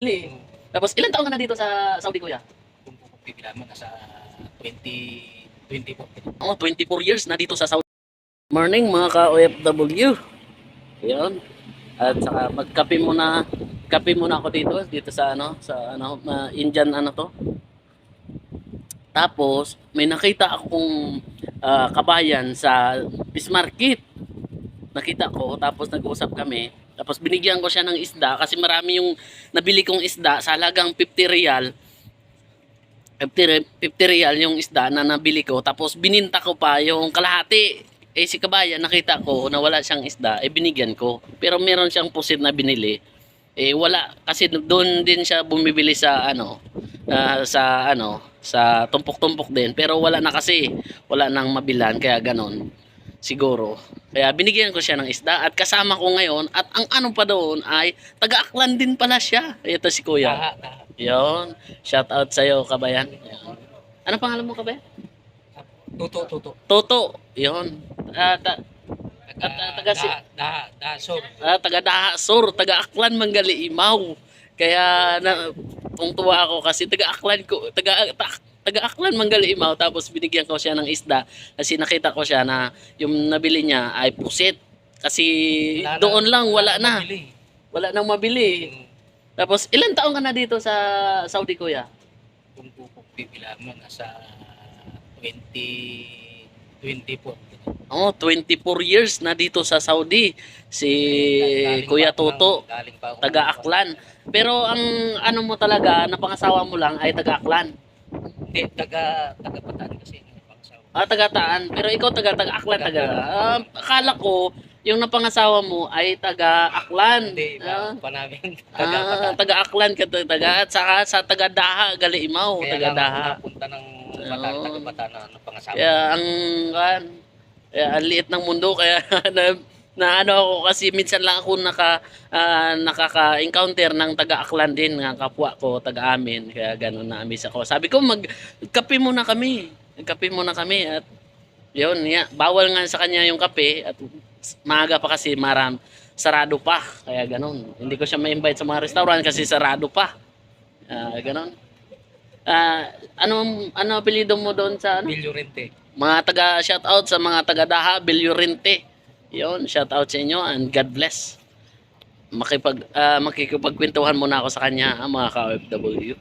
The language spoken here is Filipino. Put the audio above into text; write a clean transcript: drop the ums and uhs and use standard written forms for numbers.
Really? Tapos ilang taon ka na dito sa Saudi, kuya? Kung pupigilan mo, nasa 2024. Oh, 24 years na dito sa Saudi. Morning mga ka-OFW. Ayun. At saka magkape muna, kape muna ako dito sa Indian ano to. Tapos may nakita akong kabayan sa fish market. Nakita ko, tapos nag-usap kami. Tapos binigyan ko siya ng isda kasi marami yung nabili kong isda sa halagang 50 real. 50 real yung isda na nabili ko. Tapos bininta ko pa yung kalahati. Eh si kabayan nakita ko na wala siyang isda, eh binigyan ko. Pero meron siyang pusit na binili. Eh wala kasi doon din siya bumibili sa sa tumpok-tumpok din. Pero wala na kasi, wala nang mabilan kaya ganon. Siguro. Kaya binigyan ko siya ng isda at kasama ko ngayon at ang ano pa doon ay taga-Aklan din pala siya. Ito si Kuya. Daha. Yon, shout out sa iyo, kabayan. Yan. Ano pangalan mo, kabayan? Tuto. Toto. Yon. Taga si Dasor. taga Dahasur, taga Aklan Manggaliimaw. Kaya na tuwa ako kasi taga Aklan ko, taga Aklan Manggaliimaw, tapos binigyan ko siya ng isda kasi nakita ko siya na yung nabili niya ay pusit. Kasi doon lang wala na. Wala nang mabili. Tapos ilang taon ka na dito sa Saudi, kuya? Kung pupigilan mo, nasa 2024. Oh, 24 years na dito sa Saudi. Si Kuya Toto, taga Aklan. Pero ang ano mo talaga, napangasawa mo lang ay taga Aklan. Hindi, taga Bataan kasi. Ah, taga Taan. Pero ikaw taga Aklan, akala ko yung napangasawa mo ay taga Aklan. Hindi, pa namin. Taga Aklan ka taga at saka sa taga Daha, Galiimaw, Kaya taga lang Daha. napunta ng Bataan, Oo. taga Bataan na pangasawa. Kaya ang liit ng mundo kaya na ano ako kasi minsan lang ako nakaka-encounter ng taga-Aklan din, ng kapwa ko, taga-amin. Kaya gano'n na-amaze ako. Sabi ko magkape muna kami. Nagkape muna kami at yun, bawal nga sa kanya yung kape at maaga pa kasi sarado pa. Kaya gano'n. Hindi ko siya ma-invite sa mga restaurant kasi sarado pa. Gano'n. Ano apelyido mo doon sa ano? Bilyurente. Mga taga shoutout sa mga taga Daha, Bilyurente. Yon, shoutout sa inyo and God bless. Makikipagkwentuhan muna ako sa kanya, mga ka-OFW.